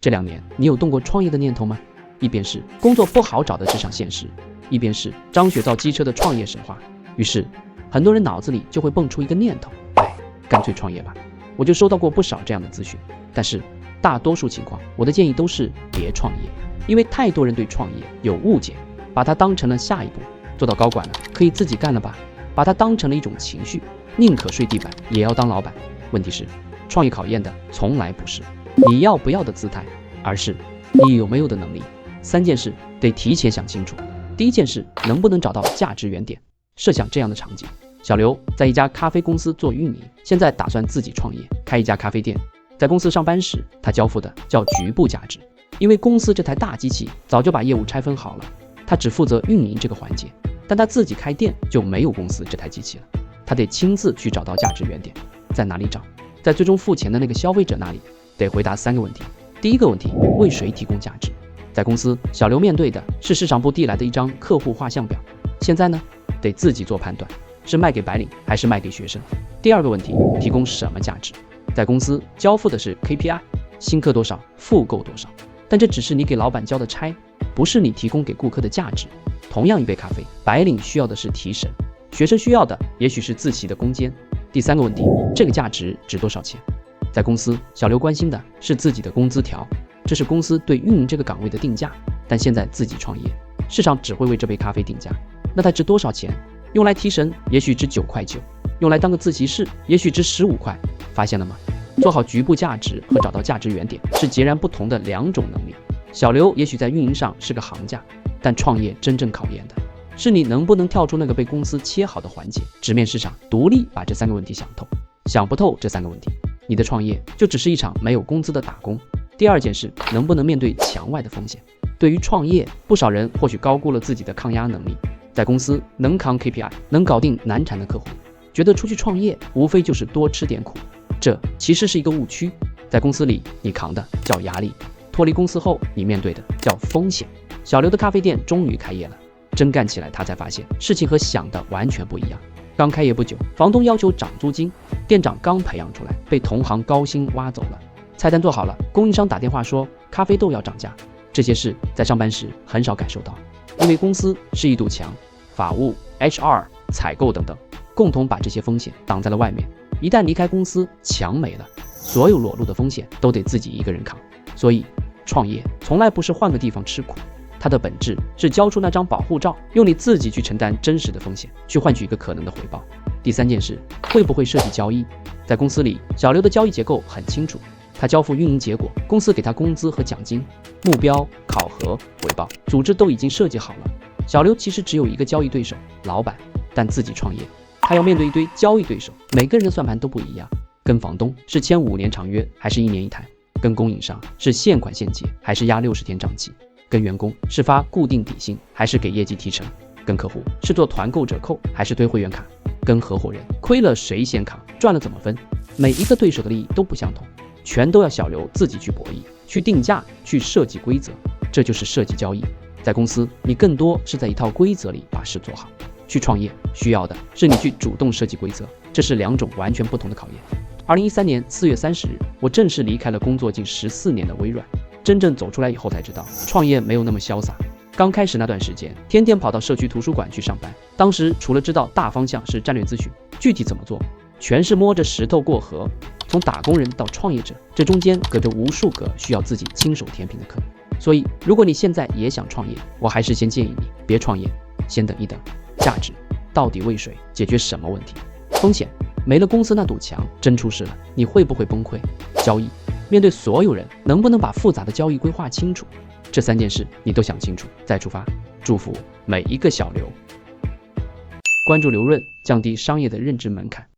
这2年你有动过创业的念头吗？一边是工作不好找的职场现实，一边是张雪造机车的创业神话。于是很多人脑子里就会蹦出一个念头，干脆创业吧。我就收到过不少这样的咨询，但是大多数情况我的建议都是别创业，因为太多人对创业有误解，把它当成了下一步，做到高管了可以自己干了吧，把它当成了一种情绪，宁可睡地板也要当老板。问题是创业考验的从来不是你要不要的姿态，而是你有没有的能力。3件事得提前想清楚。第一件事，能不能找到价值原点。设想这样的场景，小刘在一家咖啡公司做运营，现在打算自己创业开一家咖啡店。在公司上班时，他交付的叫局部价值，因为公司这台大机器早就把业务拆分好了，他只负责运营这个环节。但他自己开店就没有公司这台机器了，他得亲自去找到价值原点。在哪里找？在最终付钱的那个消费者那里。得回答3个问题。第一个问题，为谁提供价值？在公司，小刘面对的是市场部递来的一张客户画像表，现在呢，得自己做判断，是卖给白领还是卖给学生。第2个问题，提供什么价值？在公司交付的是 KPI， 新客多少，复购多少，但这只是你给老板交的差，不是你提供给顾客的价值。同样一杯咖啡，白领需要的是提神，学生需要的也许是自习的攻坚。第3个问题，这个价值值多少钱？在公司，小刘关心的是自己的工资条，这是公司对运营这个岗位的定价。但现在自己创业，市场只会为这杯咖啡定价，那它值多少钱？用来提神也许值9.9块，用来当个自习室也许值15块。发现了吗？做好局部价值和找到价值原点是截然不同的2种能力。小刘也许在运营上是个行家，但创业真正考验的是你能不能跳出那个被公司切好的环节，直面市场，独立把这3个问题想透。想不透这3个问题，你的创业就只是一场没有工资的打工。第2件事，能不能面对墙外的风险？对于创业，不少人或许高估了自己的抗压能力。在公司能扛 KPI， 能搞定难缠的客户，觉得出去创业无非就是多吃点苦，这其实是一个误区。在公司里，你扛的叫压力，脱离公司后，你面对的叫风险。小刘的咖啡店终于开业了，真干起来他才发现事情和想的完全不一样。刚开业不久，房东要求涨租金，店长刚培养出来，被同行高薪挖走了。菜单做好了，供应商打电话说咖啡豆要涨价。这些事在上班时很少感受到，因为公司是一堵墙，法务、HR、采购等等，共同把这些风险挡在了外面。一旦离开公司，墙没了，所有裸露的风险都得自己一个人扛。所以，创业从来不是换个地方吃苦，它的本质是交出那张保护罩，用你自己去承担真实的风险，去换取一个可能的回报。第3件事，会不会设计交易？在公司里，小刘的交易结构很清楚，他交付运营结果，公司给他工资和奖金，目标、考核、回报，组织都已经设计好了。小刘其实只有一个交易对手，老板，但自己创业，他要面对一堆交易对手，每个人的算盘都不一样。跟房东是签5年长约还是1年1台？跟供应商是现款现结还是压60天账期？跟员工是发固定底薪还是给业绩提成？跟客户是做团购折扣还是推会员卡？跟合伙人亏了谁先扛，赚了怎么分？每一个对手的利益都不相同，全都要小刘自己去博弈，去定价，去设计规则，这就是设计交易。在公司，你更多是在一套规则里把事做好；去创业，需要的是你去主动设计规则，这是2种完全不同的考验。2013年4月30日，我正式离开了工作近14年的微软。真正走出来以后才知道，创业没有那么潇洒。刚开始那段时间，天天跑到社区图书馆去上班，当时除了知道大方向是战略咨询，具体怎么做，全是摸着石头过河。从打工人到创业者，这中间隔着无数个需要自己亲手填平的坑。所以，如果你现在也想创业，我还是先建议你别创业，先等一等。价值到底为谁？解决什么问题？风险没了，公司那堵墙真出事了，你会不会崩溃？交易面对所有人，能不能把复杂的交易规划清楚？这3件事你都想清楚再出发。祝福每一个小刘。关注刘润，降低商业的认知门槛。